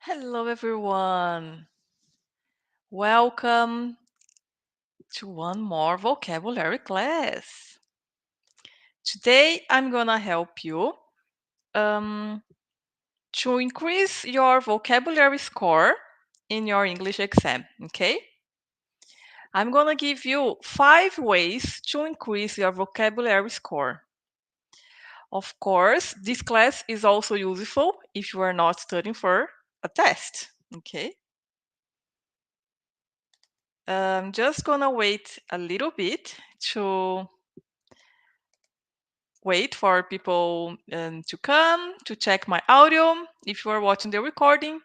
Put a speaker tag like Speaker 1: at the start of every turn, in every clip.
Speaker 1: Hello, everyone. Welcome to one more vocabulary class. Today, I'm gonna help you um, to increase your vocabulary score in your English exam. Okay? I'm gonna give you 5 ways to increase your vocabulary score. Of course, this class is also useful if you are not studying for a test. Okay? I'm just gonna wait a little bit to wait for people to come to check my audio. If you are watching the recording,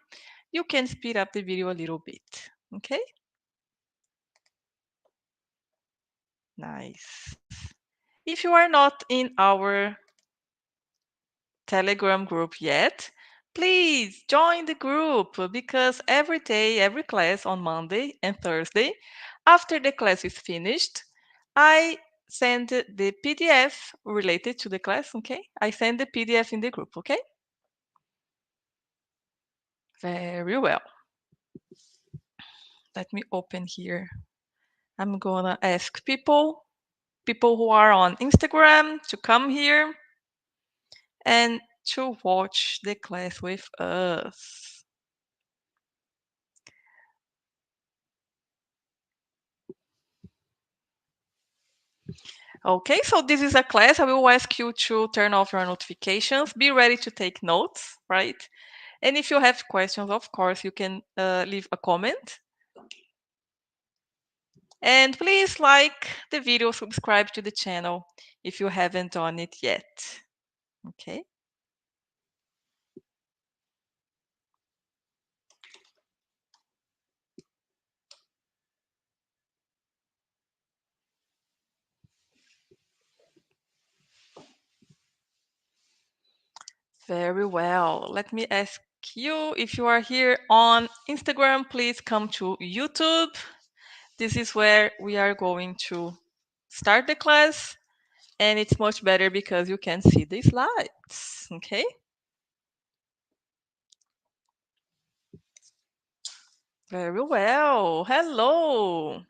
Speaker 1: you can speed up the video a little bit. Okay? Nice. If you are not in our Telegram group yet, please join the group because every day, every class on Monday and Thursday, after the class is finished, I send the PDF related to the class, okay? I send the PDF in the group, okay? Very well. Let me open here. I'm gonna ask people who are on Instagram to come here and to watch the class with us. Okay, so this is a class. I will ask you to turn off your notifications. Be ready to take notes, right? And if you have questions, of course, you can leave a comment. And please like the video, subscribe to the channel if you haven't done it yet. Okay. Very well. Let me ask you, if you are here on Instagram, please come to YouTube. This is where we are going to start the class, and it's much better because you can see the slides. Okay? Very well. Hello.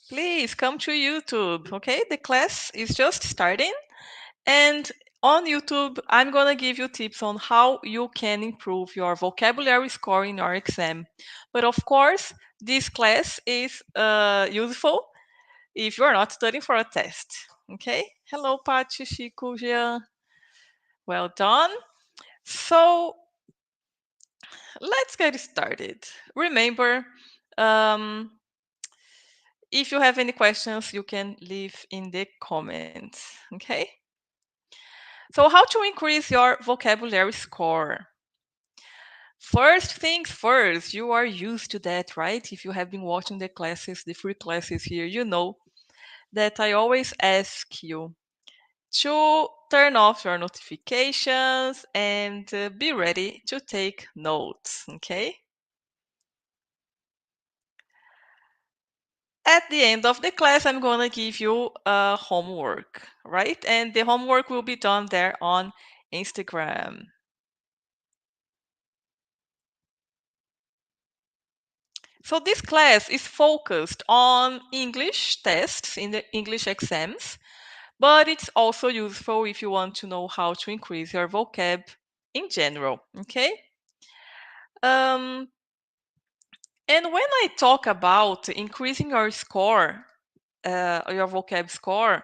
Speaker 1: Please come to YouTube. Okay? The class is just starting, and on YouTube, I'm going to give you tips on how you can improve your vocabulary score in your exam. But of course, this class is useful if you're not studying for a test. Okay? Hello, Paty, Chico, Jean. Well done. So let's get started. Remember, um, if you have any questions, you can leave in the comments. Okay? So, how to increase your vocabulary score? First things first, you are used to that, right? If you have been watching the classes, the free classes here, you know that I always ask you to turn off your notifications and be ready to take notes, okay? At the end of the class, I'm going to give you a homework, right? And the homework will be done there on Instagram. So this class is focused on English tests in the English exams, but it's also useful if you want to know how to increase your vocab in general, okay? Um, and when I talk about increasing your score, your vocab score,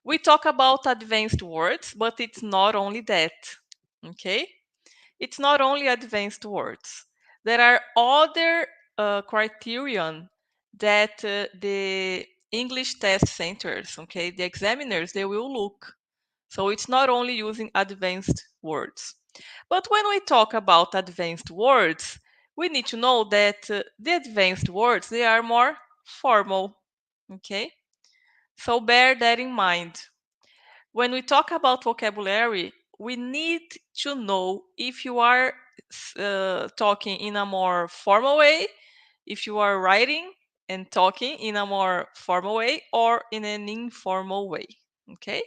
Speaker 1: we talk about advanced words, but it's not only that, okay? It's not only advanced words. There are other criterion that the English test centers, okay, the examiners, they will look. So it's not only using advanced words. But when we talk about advanced words, we need to know that the advanced words, they are more formal, okay? So bear that in mind. When we talk about vocabulary, we need to know if you are talking in a more formal way, if you are writing and talking in a more formal way, or in an informal way. Okay?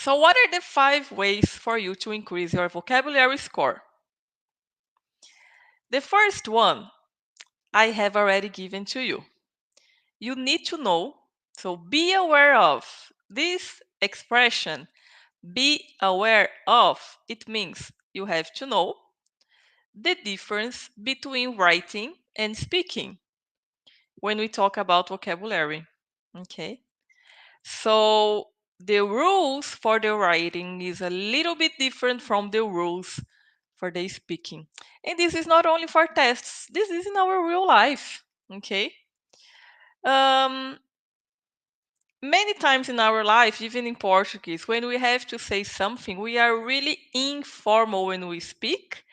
Speaker 1: So what are the 5 ways for you to increase your vocabulary score? The first one I have already given to you. You need to know, so be aware of this expression. Be aware of, it means you have to know the difference between writing and speaking when we talk about vocabulary. Okay, so the rules for the writing is a little bit different from the rules for the speaking. And this is not only for tests, this is in our real life. Okay. Um, Many times in our life, even in Portuguese, when we have to say something, we are really informal when we speak.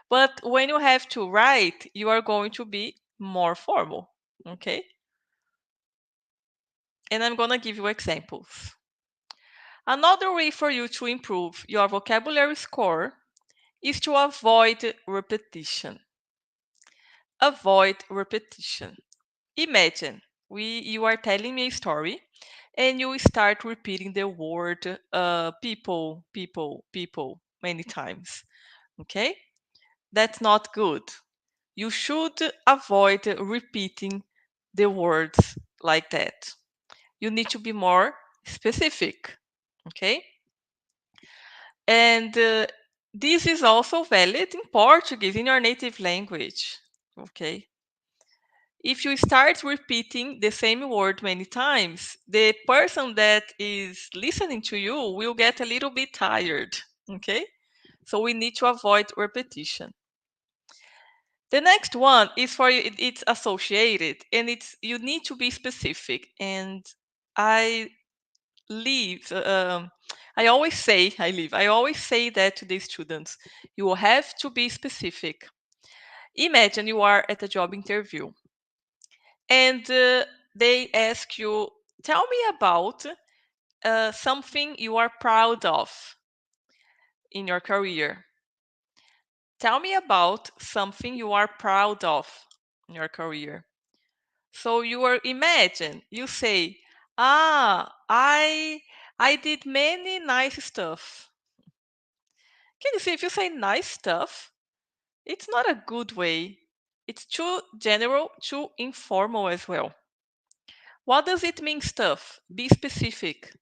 Speaker 1: But when you have to write, you are going to be more formal. Okay. And I'm going to give you examples. Another way for you to improve your vocabulary score is to avoid repetition. Avoid repetition. Imagine you are telling me a story and you start repeating the word people, people, people many times. Okay? That's not good. You should avoid repeating the words like that. You need to be more specific. Okay? And this is also valid in Portuguese, in your native language. Okay? If you start repeating the same word many times, the person that is listening to you will get a little bit tired. Okay? So we need to avoid repetition. The next one is for you, it's associated and it's you need to be specific. And I leave I always say I always say that to the students. You have to be specific. Imagine you are at a job interview and they ask you, tell me about something you are proud of in your career. Tell me about something you are proud of in your career. So you are imagine you say, I did many nice stuff. Can you see if you say nice stuff, it's not a good way. It's too general, too informal as well. What does it mean stuff? Be specific.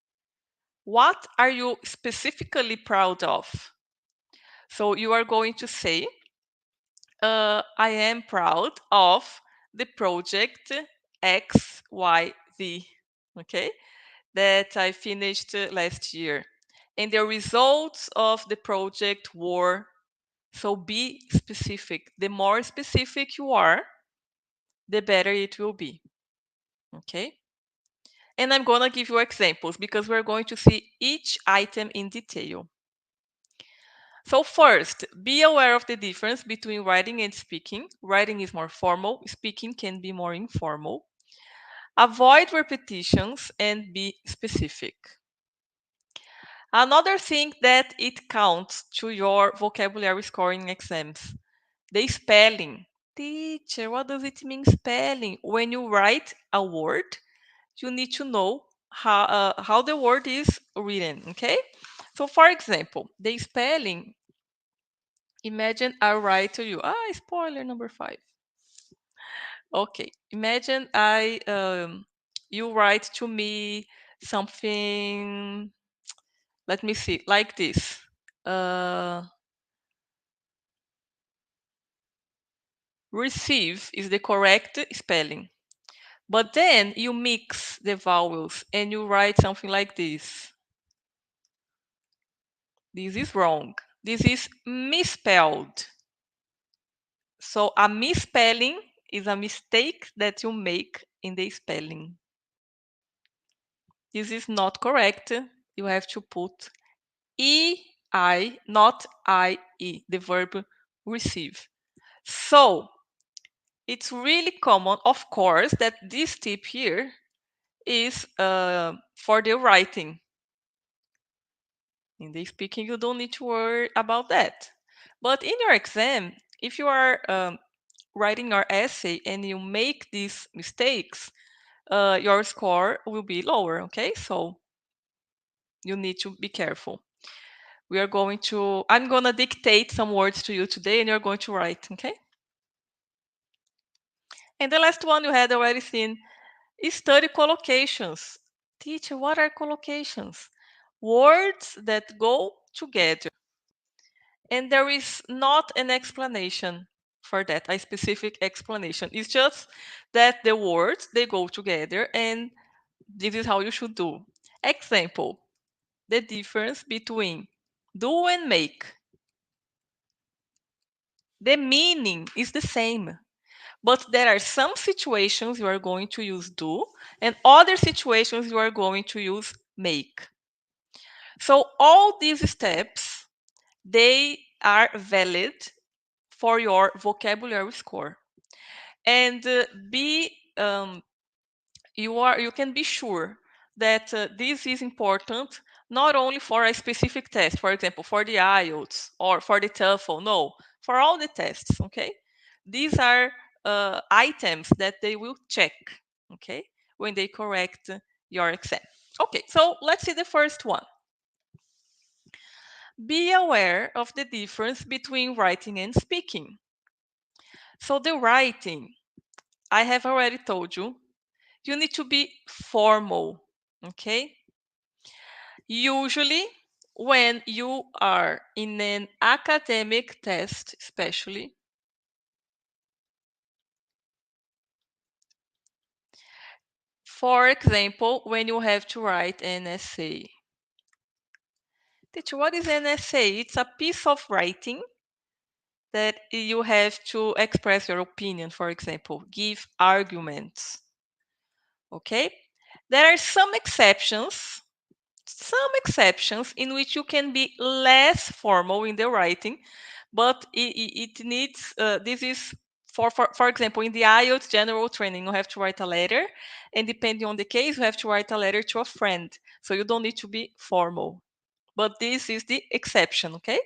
Speaker 1: What are you specifically proud of? So you are going to say, I am proud of the project XYZ, okay, that I finished last year. And the results of the project were, so be specific. The more specific you are, the better it will be, okay? And I'm going to give you examples because we're going to see each item in detail. So first, be aware of the difference between writing and speaking. Writing is more formal, speaking can be more informal. Avoid repetitions and be specific. Another thing that it counts to your vocabulary scoring exams, the spelling. Teacher, what does it mean spelling? When you write a word, you need to know how the word is written, okay? So for example, the spelling, imagine I write to you, spoiler number 5. Okay, imagine you write to me something, let me see, like this. Uh, Receive is the correct spelling. But then you mix the vowels and you write something like this. This is wrong. This is misspelled. So a misspelling is a mistake that you make in the spelling. This is not correct. You have to put EI, not IE, the verb receive. So it's really common, of course, that this tip here is for the writing. In the speaking, you don't need to worry about that. But in your exam, if you are writing your essay and you make these mistakes, your score will be lower, okay? So You need to be careful. I'm going to dictate some words to you today and you're going to write, okay? And the last one you had already seen is study collocations. Teacher, what are collocations? Words that go together. And there is not an explanation for that, a specific explanation. It's just that the words, they go together and this is how you should do. Example, the difference between do and make. The meaning is the same, but there are some situations you are going to use do and other situations you are going to use make. So all these steps, they are valid for your vocabulary score. And you can be sure that this is important not only for a specific test, for example, for the IELTS or for the TOEFL, no, for all the tests, okay? These are items that they will check, okay, when they correct your exam. Okay, so let's see the first one. Be aware of the difference between writing and speaking. So the writing, I have already told you, you need to be formal, okay? Usually, when you are in an academic test, especially, for example, when you have to write an essay. Teacher, what is an essay? It's a piece of writing that you have to express your opinion, for example, give arguments. Okay? There are some exceptions in which you can be less formal in the writing, but it needs, this is for example, in the IELTS general training, you have to write a letter, and depending on the case, you have to write a letter to a friend. So you don't need to be formal, but this is the exception, okay?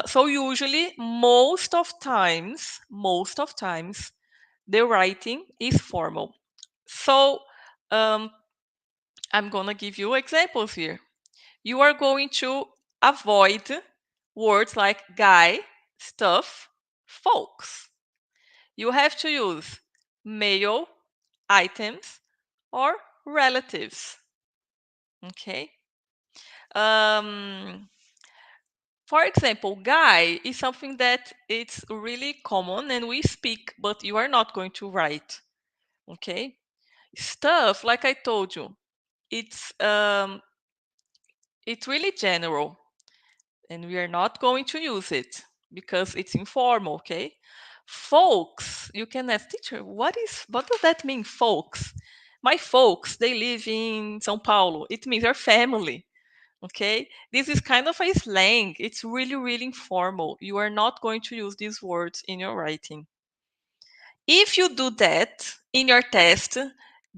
Speaker 1: So usually, most of times, the writing is formal. So I'm gonna give you examples here. You are going to avoid words like guy, stuff, folks. You have to use male, items, or relatives. Okay. Um, for example, guy is something that it's really common and we speak, but you are not going to write. Okay. Stuff, like I told you, it's really general, and we are not going to use it because it's informal, okay? Folks, you can ask, teacher, what does that mean, folks? My folks, they live in São Paulo. It means our family, okay? This is kind of a slang. It's really, really informal. You are not going to use these words in your writing. If you do that in your test,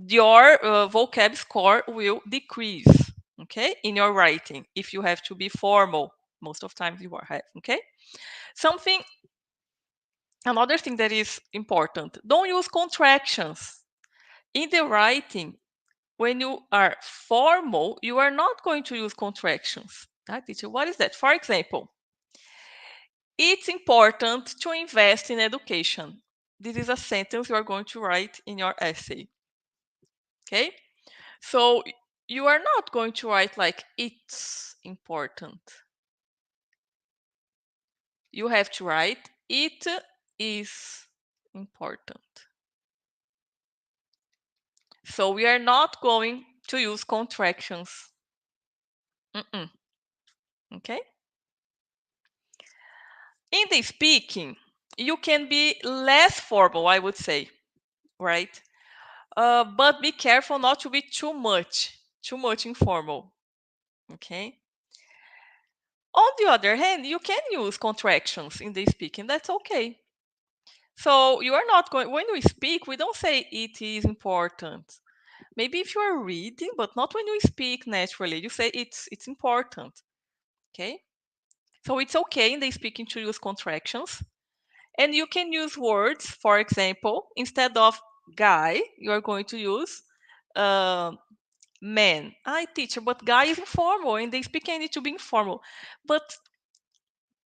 Speaker 1: your vocab score will decrease, okay, in your writing, if you have to be formal. Most of times you are have, okay? Another thing that is important, don't use contractions. In the writing, when you are formal, you are not going to use contractions. Teacher, what is that? For example, it's important to invest in education. This is a sentence you are going to write in your essay. Okay? So you are not going to write like it's important. You have to write it is important. So we are not going to use contractions. Okay? In the speaking, you can be less formal, I would say, right? But be careful not to be too much informal. Okay? On the other hand, you can use contractions in the speaking. That's okay. So you are not going, when we speak, we don't say it is important. Maybe if you are reading, but not when you speak naturally. You say it's important. Okay? So it's okay in the speaking to use contractions. And you can use words, for example, instead of guy, you are going to use Man. I teacher, but guy is informal and they speak and need to be informal. But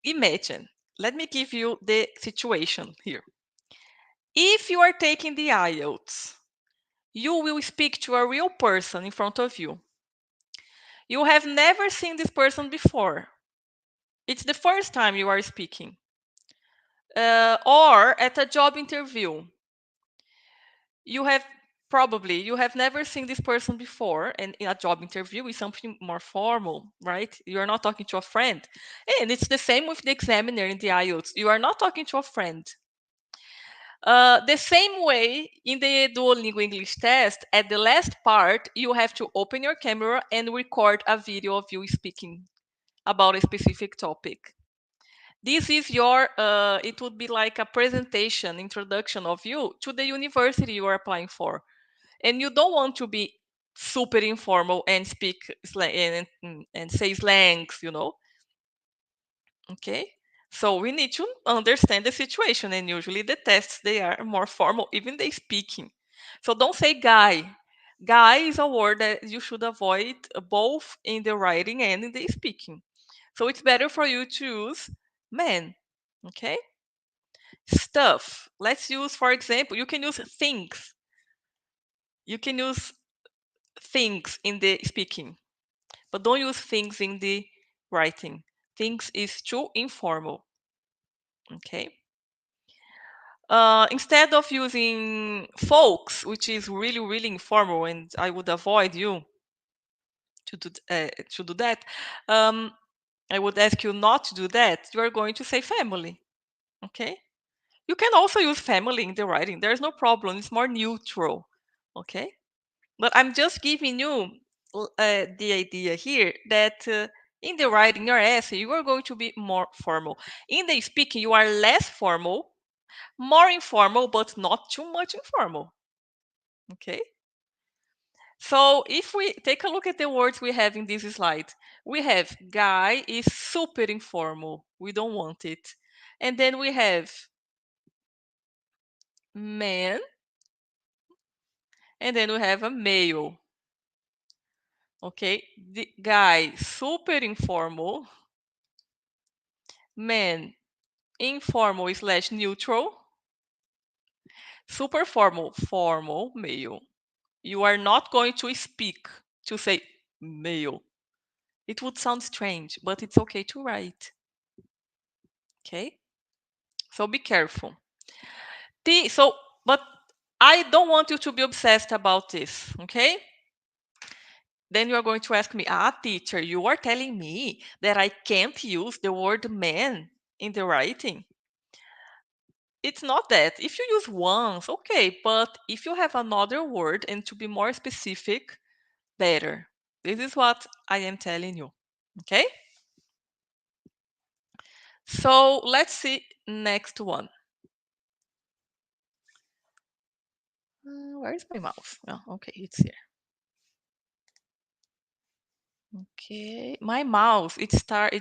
Speaker 1: imagine, let me give you the situation here. If you are taking the IELTS, you will speak to a real person in front of you. You have never seen this person before. It's the first time you are speaking. Or at a job interview, you have never seen this person before, and in a job interview is something more formal, right? You are not talking to a friend. And it's the same with the examiner in the IELTS. You are not talking to a friend. The same way in the Duolingo English test, at the last part, you have to open your camera and record a video of you speaking about a specific topic. This is your, it would be like a presentation, introduction of you to the university you are applying for. And you don't want to be super informal and speak and say slangs, Okay. So we need to understand the situation. And usually the tests, they are more formal, even the speaking. So don't say guy. Guy is a word that you should avoid both in the writing and in the speaking. So it's better for you to use man. Okay. Stuff. Let's use, for example, you can use things. You can use things in the speaking, but don't use things in the writing. Things is too informal. Okay. Instead of using folks, which is really, really informal, and I would avoid you to do that, um, I would ask you not to do that. You are going to say family. Okay. You can also use family in the writing. There's no problem. It's more neutral. Okay. But I'm just giving you the idea here that in the writing, your essay, you are going to be more formal. In the speaking, you are less formal, more informal, but not too much informal. Okay. So if we take a look at the words we have in this slide, we have guy is super informal. We don't want it. And then we have man, and then we have a male. Okay. The guy super informal, man informal slash neutral, super formal, formal, male. You are not going to speak to say male. It would sound strange, but it's okay to write. Okay? So be careful. But I don't want you to be obsessed about this. Okay? Then you are going to ask me, teacher, you are telling me that I can't use the word man in the writing? It's not that. If you use once, okay, but if you have another word and to be more specific, better. This is what I am telling you. Okay? So let's see next one. Where is my mouse? Oh, okay, it's here. Okay, my mouse it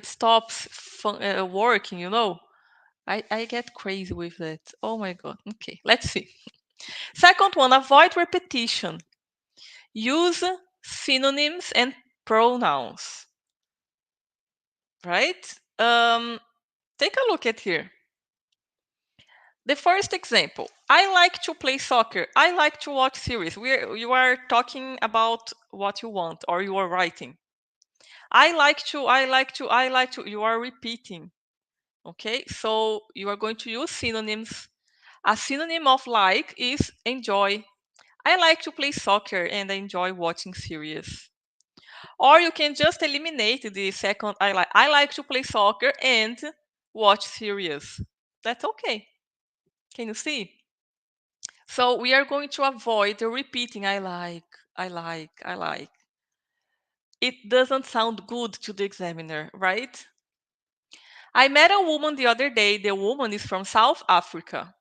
Speaker 1: stops working. I get crazy with that. Oh my god. Okay, let's see. Second one, avoid repetition. Use synonyms and pronouns. Right? Take a look at here. The first example, I like to play soccer. I like to watch series. You are talking about what you want or you are writing. I like to. You are repeating. Okay, so you are going to use synonyms. A synonym of like is enjoy. I like to play soccer and I enjoy watching series. Or you can just eliminate the second I like. I like to play soccer and watch series. That's okay. Can you see? So we are going to avoid the repeating I like, I like, I like. It doesn't sound good to the examiner, right? I met a woman the other day. The woman is from South Africa.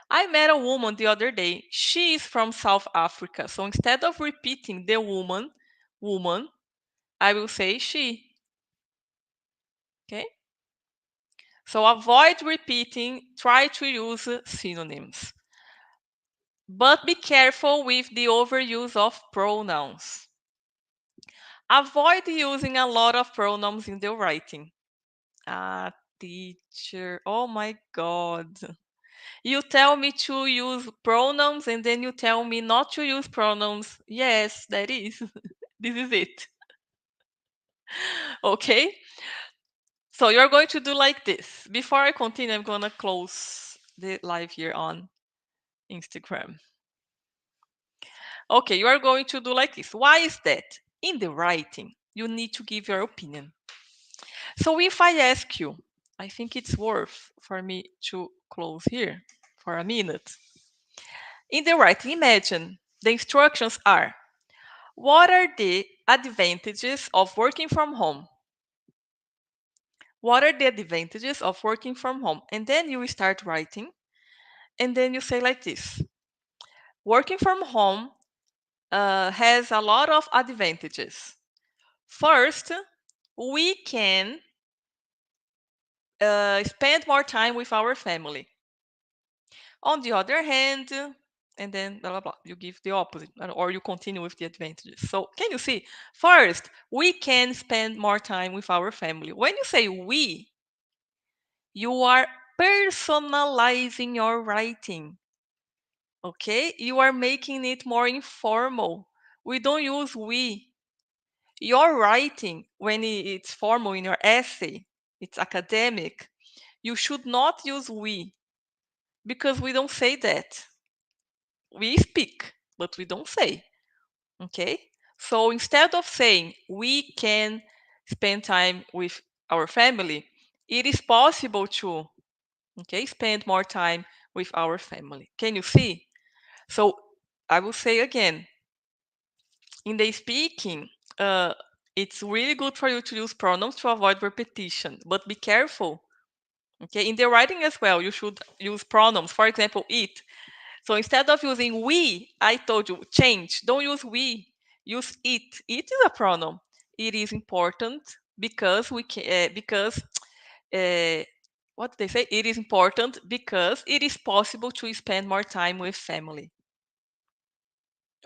Speaker 1: I met a woman the other day. She is from South Africa. So instead of repeating the woman, I will say she. Okay? So avoid repeating, try to use synonyms. But be careful with the overuse of pronouns. Avoid using a lot of pronouns in the writing. Ah, teacher. Oh my God. You tell me to use pronouns and then you tell me not to use pronouns. Yes, that is. This is it. Okay? So you're going to do like this. Before I continue, I'm going to close the live here on Instagram. Okay, you are going to do like this. Why is that? In the writing, you need to give your opinion. So if I ask you, I think it's worth for me to close here for a minute. In the writing, imagine the instructions are: what are the advantages of working from home? What are the advantages of working from home? And then you start writing, and then you say like this: working from home has a lot of advantages. First, we can spend more time with our family. On the other hand, and then blah blah blah, you give the opposite, or you continue with the advantages. So can you see? First, we can spend more time with our family. When you say we, you are personalizing your writing. Okay, you are making it more informal. We don't use we. Your writing, when it's formal in your essay, it's academic, you should not use we, because we don't say that. We speak, but we don't say. Okay? So instead of saying we can spend time with our family, it is possible to, okay, spend more time with our family. Can you see? So I will say again, in the speaking, uh, it's really good for you to use pronouns to avoid repetition, but be careful. Okay, in the writing as well, you should use pronouns. For example, it. So instead of using we, I told you, change. Don't use we. Use it. It is a pronoun. It is important because we can. Because what did they say? It is important because it is possible to spend more time with family.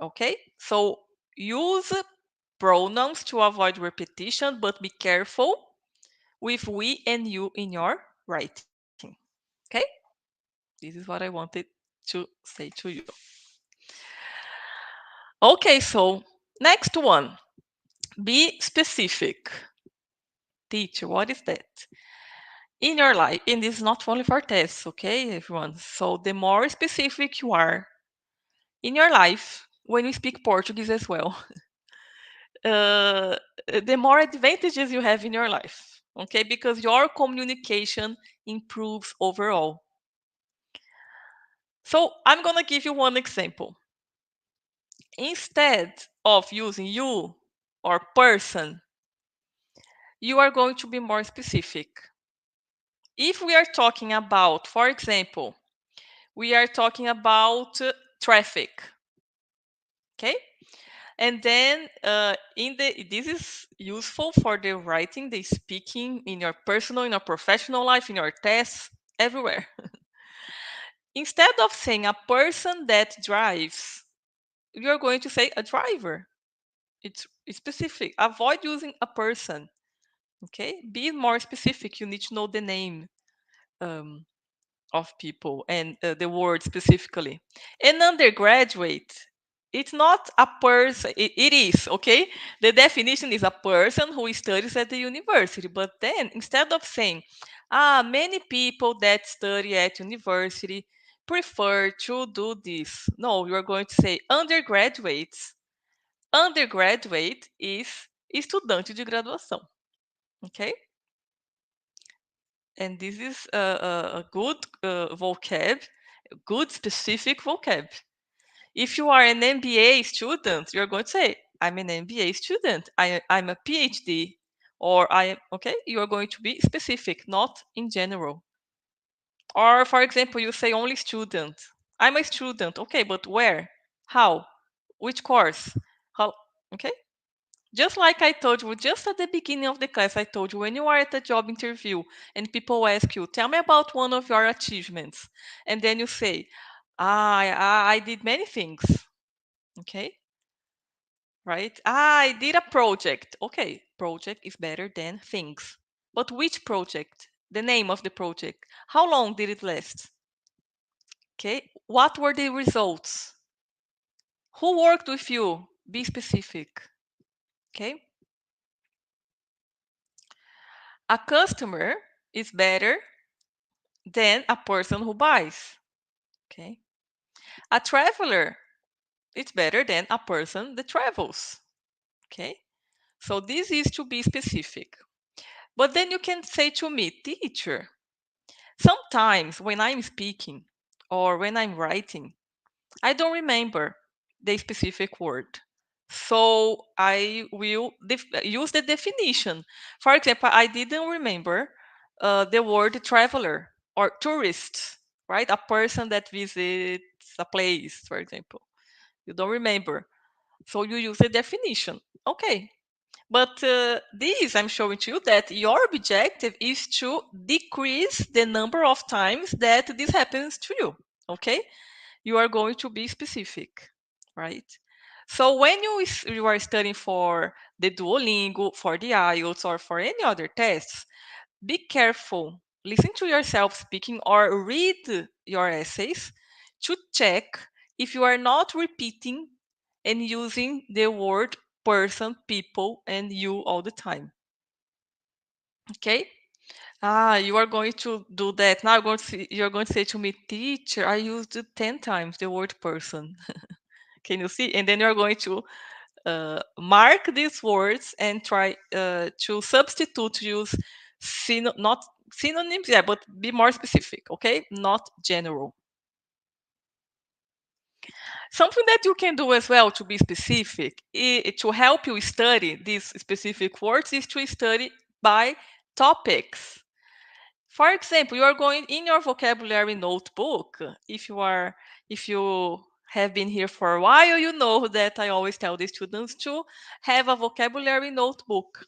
Speaker 1: Okay. So use pronouns to avoid repetition, but be careful with we and you in your writing. Okay. This is what I wanted to say to you. Okay, so next one. Be specific. Teacher, what is that? In your life, and this is not only for tests, okay, everyone? So the more specific you are in your life, when you speak Portuguese as well, uh, the more advantages you have in your life, okay? Because your communication improves overall. So I'm gonna give you one example. Instead of using you or person, you are going to be more specific. If we are talking about, for example, we are talking about traffic, okay? And then this is useful for the writing, the speaking in your personal, in your professional life, in your tests, everywhere. Instead of saying a person that drives, you're going to say a driver. It's specific. Avoid using a person. Okay, be more specific. You need to know the name um, of people and the word specifically. An undergraduate, it's not a person. It is okay. The definition is a person who studies at the university. But then instead of saying, many people that study at university prefer to do this. No, you are going to say undergraduates. Undergraduate is estudante de graduação. Okay? And this is a good vocab, good specific vocab. If you are an MBA student, you're going to say, I'm an MBA student, I'm a PhD, or I am, okay? You are going to be specific, not in general. Or, for example, you say only student. I'm a student, okay, but where? How? Which course? How? Okay? Just like I told you, just at the beginning of the class, I told you when you are at a job interview and people ask you, tell me about one of your achievements. And then you say, I did many things. Okay, right? I did a project. Okay, project is better than things. But which project? The name of the project. How long did it last? Okay, what were the results? Who worked with you? Be specific. Okay, a customer is better than a person who buys. Okay, a traveler is better than a person that travels. Okay, so this is to be specific. But then you can say to me, teacher, sometimes when I'm speaking or when I'm writing, I don't remember the specific word. So I will use the definition. For example, I didn't remember the word traveler or tourist, right? A person that visits a place, for example. You don't remember. So you use the definition. Okay. But this, I'm showing to you that your objective is to decrease the number of times that this happens to you. Okay? You are going to be specific, right? So when you are studying for the Duolingo, for the IELTS, or for any other tests, be careful. Listen to yourself speaking or read your essays to check if you are not repeating and using the word person, people, and you all the time. Okay? You are going to do that. Now you're going to say to me, teacher, I used 10 times the word person. Can you see? And then you're going to mark these words and try to substitute, use not synonyms, yeah, but be more specific, okay? Not general. Something that you can do as well to be specific, to help you study these specific words, is to study by topics. For example, you are going in your vocabulary notebook. If you have been here for a while, you know that I always tell the students to have a vocabulary notebook.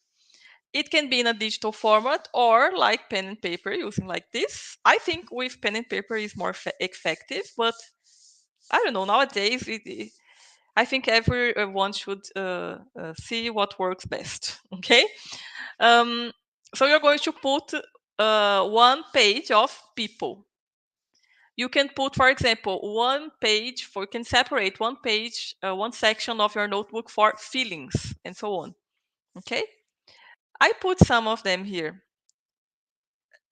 Speaker 1: It can be in a digital format or like pen and paper using like this. I think with pen and paper is more effective, but I don't know. Nowadays, I think everyone should see what works best. Okay. Um, so you're going to put one page of people. You can put, for example, you can separate one page, one section of your notebook for feelings and so on. Okay. I put some of them here.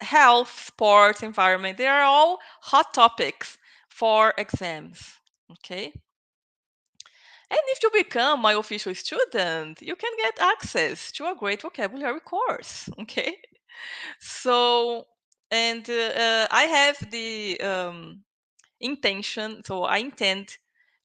Speaker 1: Health, sports, environment, they are all hot topics for exams. Okay. And if you become my official student, you can get access to a great vocabulary course. Okay. So, and I have the intention, so I intend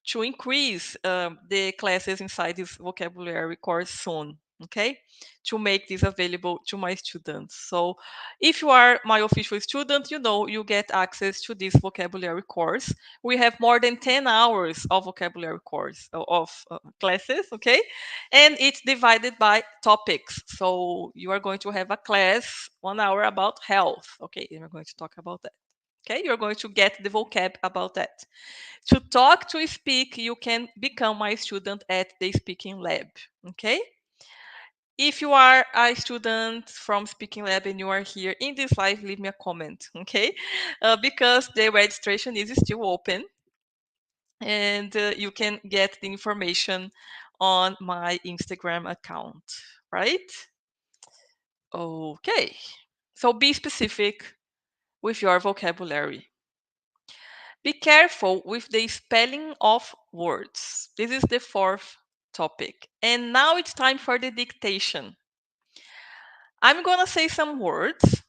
Speaker 1: to increase the classes inside this vocabulary course soon, okay? To make this available to my students. So if you are my official student, you know you get access to this vocabulary course. We have more than 10 hours of vocabulary course of classes, okay? And it's divided by topics. So you are going to have a class 1 hour about health, okay? And we're going to talk about that. Okay, you're going to get the vocab about that. To talk, to speak, you can become my student at the Speaking Lab. Okay. If you are a student from Speaking Lab and you are here in this live, leave me a comment. Okay. Because the registration is still open and you can get the information on my Instagram account. Right. Okay. So be specific with your vocabulary. Be careful with the spelling of words. This is the fourth topic. And now it's time for the dictation. I'm going to say some words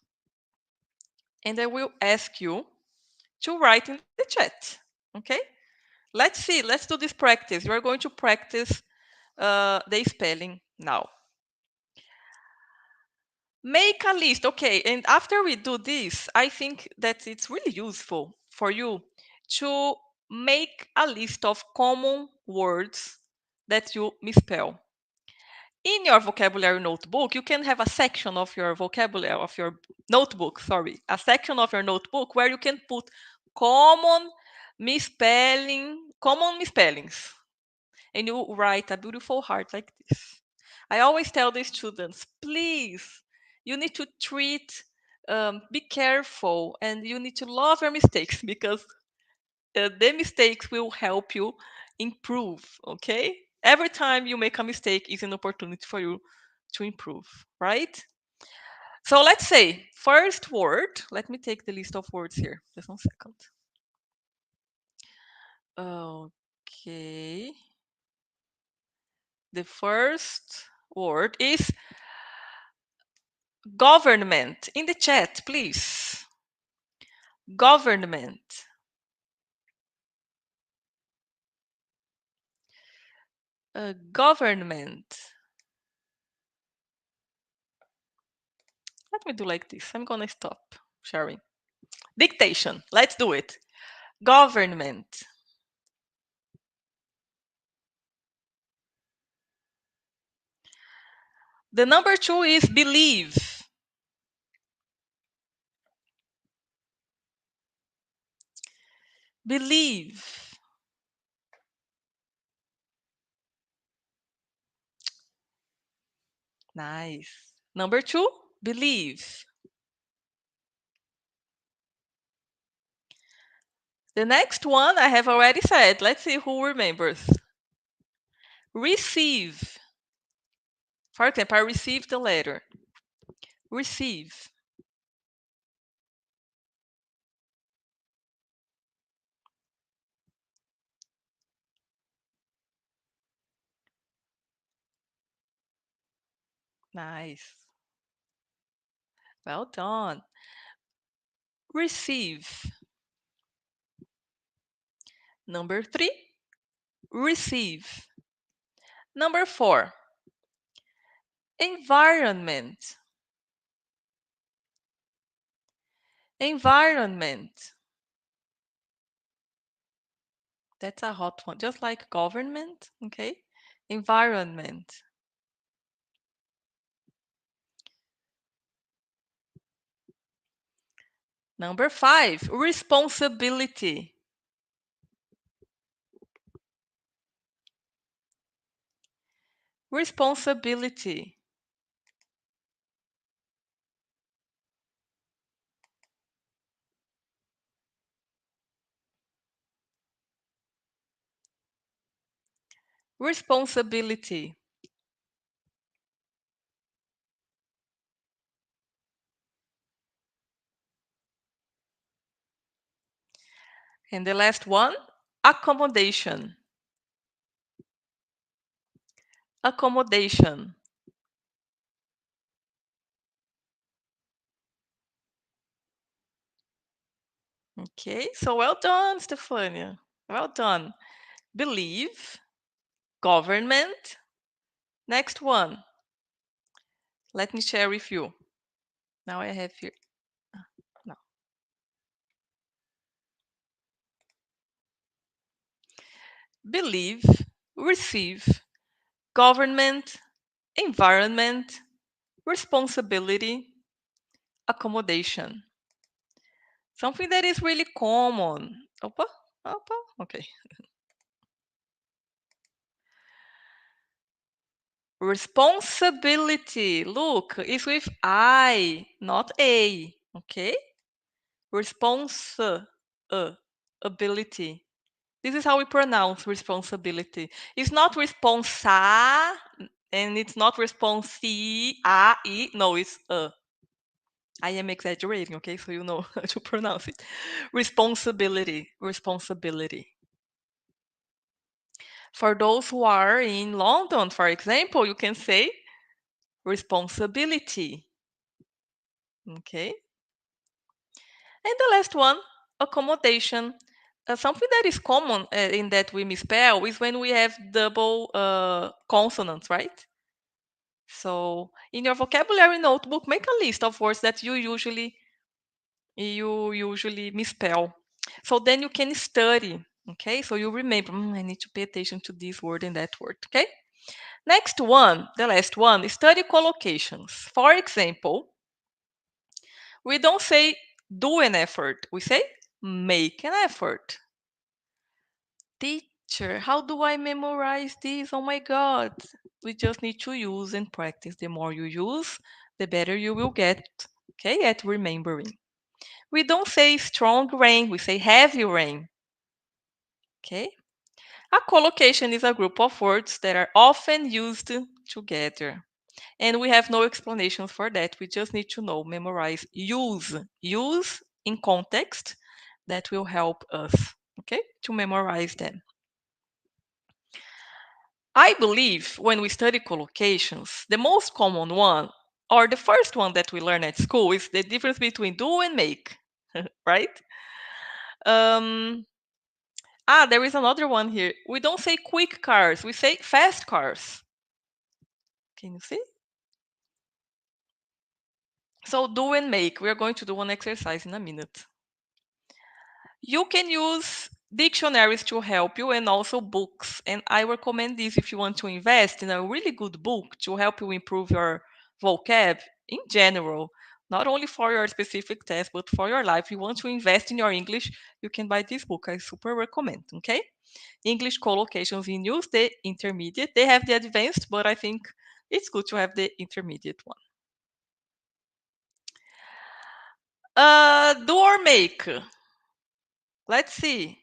Speaker 1: and I will ask you to write in the chat. Okay? Let's see. Let's do this practice. You are going to practice the spelling now. Make a list. Okay. And after we do this, I think that it's really useful for you to make a list of common words that you misspell. In your vocabulary notebook, you can have a section of your vocabulary, of your notebook, sorry, a section of your notebook where you can put common misspelling, common misspellings. And you write a beautiful heart like this. I always tell the students, please, you need to treat, be careful, and you need to love your mistakes because the mistakes will help you improve. Okay? Every time you make a mistake is an opportunity for you to improve, right? So let's say first word. Let me take the list of words here. Just 1 second. Okay. The first word is government. In the chat, please. Government. Government. Let me do like this. I'm gonna stop sharing. Dictation. Let's do it. Government. The number 2 is believe. Believe. Nice. Number 2, believe. The next one I have already said. Let's see who remembers. Receive. For example, I received the letter. Receive. Nice. Well done. Receive. Number 3, receive. Number 4, environment. Environment. That's a hot one, just like government, okay? Environment. Number 5, responsibility. Responsibility. Responsibility. And the last one, accommodation. Accommodation. Okay, so well done, Stefania. Well done. Believe, government. Next one. Let me share with you. Now I have here. No. Believe, receive, government, environment, responsibility, accommodation. Something that is really common. Opa, opa, okay. Responsibility. Look, it's with I, not A. Okay? Ability. This is how we pronounce responsibility. It's not responsa, and it's not responsi, a, I. No, it's I am exaggerating, okay? So you know how to pronounce it. Responsibility. Responsibility. For those who are in London, for example, you can say responsibility. Okay? And the last one, accommodation. Something that is common in that we misspell is when we have double consonants, right? So in your vocabulary notebook, make a list of words that you usually misspell. So then you can study. Okay, so you remember, I need to pay attention to this word and that word. Okay. Next one, the last one, study collocations. For example, we don't say do an effort, we say make an effort. Teacher, how do I memorize this? Oh my God. We just need to use and practice. The more you use, the better you will get, okay, at remembering. We don't say strong rain, we say heavy rain, okay? A collocation is a group of words that are often used together. And we have no explanations for that. We just need to know, memorize, use. Use in context that will help us, okay, to memorize them. I believe when we study collocations, the most common one, or the first one that we learn at school, is the difference between do and make, right? Um, there is another one here. We don't say quick cars, we say fast cars. Can you see? So do and make. We are going to do one exercise in a minute. You can use dictionaries to help you and also books. And I recommend this if you want to invest in a really good book to help you improve your vocab in general, not only for your specific test, but for your life. You want to invest in your English, you can buy this book. I super recommend. Okay? English collocations in use, the intermediate. They have the advanced, but I think it's good to have the intermediate one. Do or make. Let's see.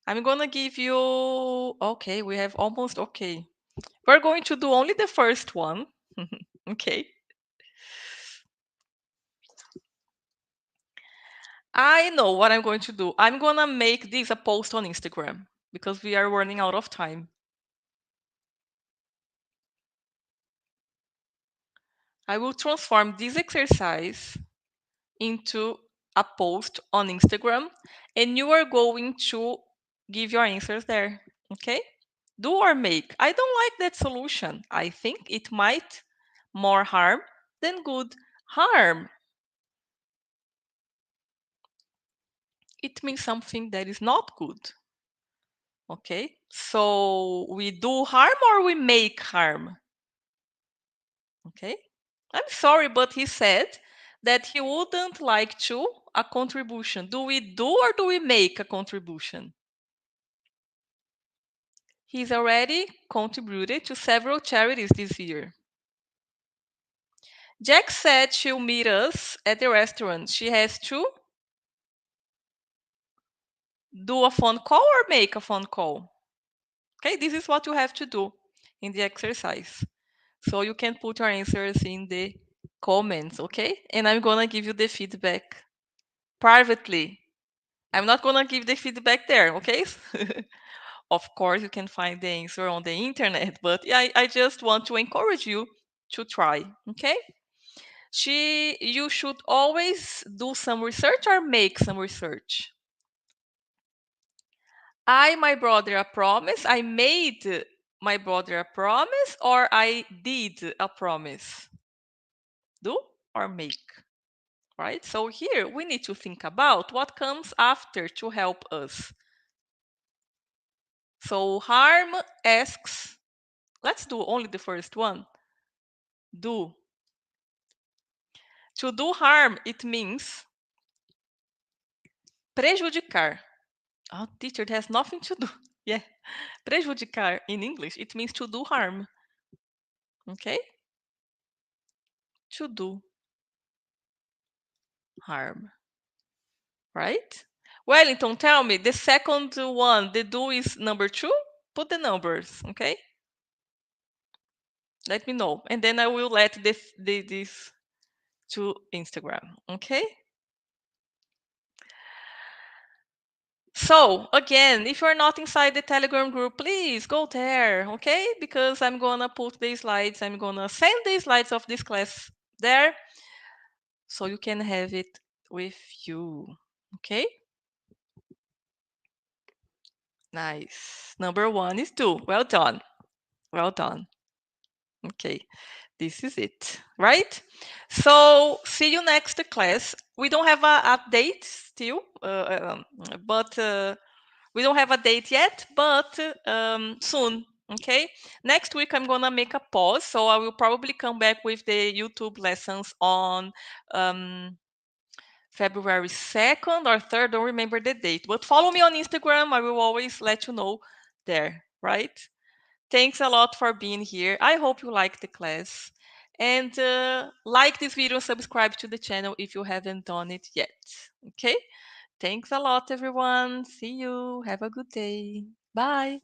Speaker 1: I'm gonna give you. Okay, we have almost. Okay. We're going to do only the first one. Okay. I know what I'm going to do. I'm gonna make this a post on Instagram because we are running out of time. I will transform this exercise into a post on Instagram and you are going to give your answers there. Okay? Do or make. I don't like that solution. I think it might more harm than good. Harm. It means something that is not good. Okay? So we do harm or we make harm? Okay? I'm sorry, but he said that he wouldn't like to a contribution. Do we do or do we make a contribution? He's already contributed to several charities this year. Jack said she'll meet us at the restaurant. She has to do a phone call or make a phone call. Okay, this is what you have to do in the exercise. So you can put your answers in the comments, okay? And I'm gonna give you the feedback privately. I'm not gonna give the feedback there, okay? Of course, you can find the answer on the internet, but yeah, I just want to encourage you to try, okay? You should always do some research or make some research. My brother a promise. I made my brother a promise, or I did a promise. Do or make, right? So here we need to think about what comes after to help us. So harm asks, let's do only the first one. Do. To do harm, it means prejudicar. Oh, teacher, it has nothing to do. Yeah. Prejudicar in English, it means to do harm. Okay? To do harm. Right? Wellington, tell me, the second one, the do is number 2? Put the numbers, okay? Let me know. And then I will let this to Instagram, okay? So, again, if you're not inside the Telegram group, please go there, okay? Because I'm gonna put the slides, I'm gonna send the slides of this class there so you can have it with you, okay? Nice. Number 1 is do. Well done. Well done. Okay, this is it, right? So see you next class. We don't have a date still, but we don't have a date yet, but soon. Okay. Next week I'm gonna make a pause, so I will probably come back with the YouTube lessons on February 2nd or 3rd, don't remember the date. But follow me on Instagram. I will always let you know there, right? Thanks a lot for being here. I hope you like the class. And like this video, subscribe to the channel if you haven't done it yet. Okay? Thanks a lot, everyone. See you. Have a good day. Bye.